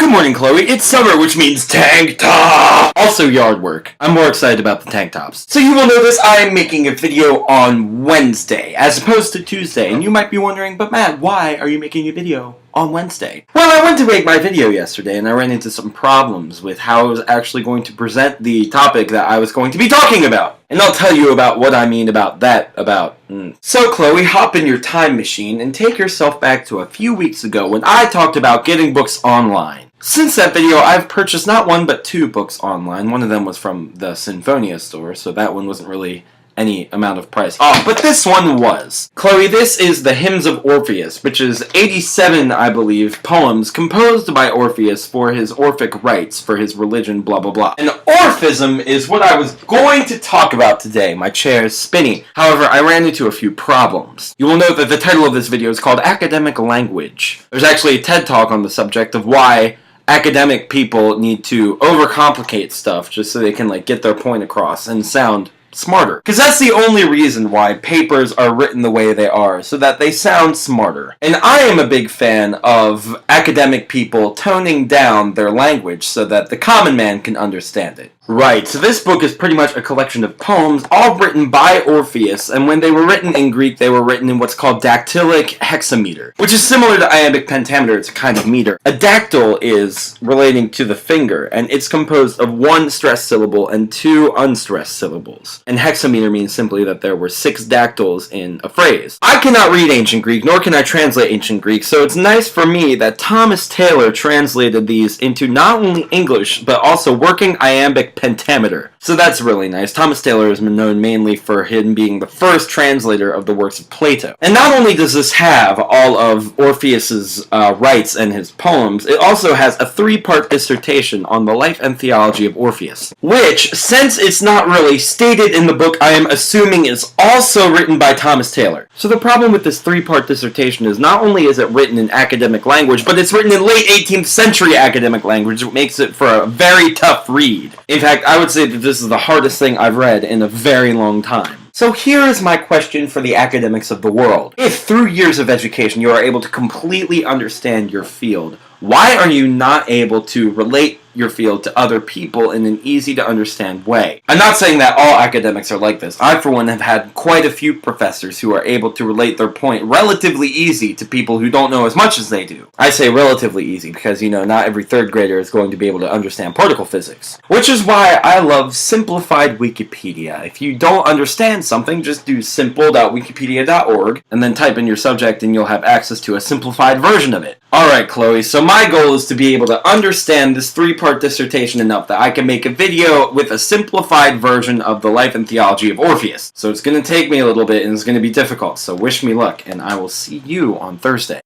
Good morning, Chloe. It's summer, which means tank top! Also yard work. I'm more excited about the tank tops. So you will notice I'm making a video on Wednesday, as opposed to Tuesday. And you might be wondering, but Matt, why are you making a video on Wednesday? Well, I went to make my video yesterday, and I ran into some problems with how I was actually going to present the topic that I was going to be talking about. And I'll tell you about what I mean about that, So, Chloe, hop in your time machine and take yourself back to a few weeks ago when I talked about getting books online. Since that video, I've purchased not one but two books online. One of them was from the Sinfonia store, so that one wasn't really any amount of price off, but this one was. Chloe, this is the Hymns of Orpheus, which is 87, I believe, poems composed by Orpheus for his Orphic rites, for his religion, blah blah blah. And Orphism is what I was going to talk about today. My chair is spinny. However, I ran into a few problems. You will note that the title of this video is called Academic Language. There's actually a TED Talk on the subject of why academic people need to overcomplicate stuff just so they can get their point across and sound smarter. Because that's the only reason why papers are written the way they are, so that they sound smarter. And I am a big fan of academic people toning down their language so that the common man can understand it. Right, so this book is pretty much a collection of poems, all written by Orpheus, and when they were written in Greek, they were written in what's called dactylic hexameter, which is similar to iambic pentameter. It's a kind of meter. A dactyl is relating to the finger, and it's composed of one stressed syllable and two unstressed syllables. And hexameter means simply that there were 6 dactyls in a phrase. I cannot read ancient Greek, nor can I translate ancient Greek, so it's nice for me that Thomas Taylor translated these into not only English, but also working iambic pentameter. So that's really nice. Thomas Taylor is known mainly for him being the first translator of the works of Plato. And not only does this have all of Orpheus's rites and his poems, it also has a 3-part dissertation on the life and theology of Orpheus, which, since it's not really stated in the book, I am assuming is also written by Thomas Taylor. So the problem with this 3-part dissertation is not only is it written in academic language, but it's written in late 18th century academic language, which makes it for a very tough read. In fact, I would say that this is the hardest thing I've read in a very long time. So here is my question for the academics of the world. If through years of education you are able to completely understand your field, why are you not able to relate your field to other people in an easy-to-understand way? I'm not saying that all academics are like this. I, for one, have had quite a few professors who are able to relate their point relatively easy to people who don't know as much as they do. I say relatively easy because, not every 3rd grader is going to be able to understand particle physics. Which is why I love simplified Wikipedia. If you don't understand something, just do simple.wikipedia.org and then type in your subject and you'll have access to a simplified version of it. Alright, Chloe, so my goal is to be able to understand this 3-part dissertation enough that I can make a video with a simplified version of the life and theology of Orpheus. So it's going to take me a little bit and it's going to be difficult, so wish me luck, and I will see you on Thursday.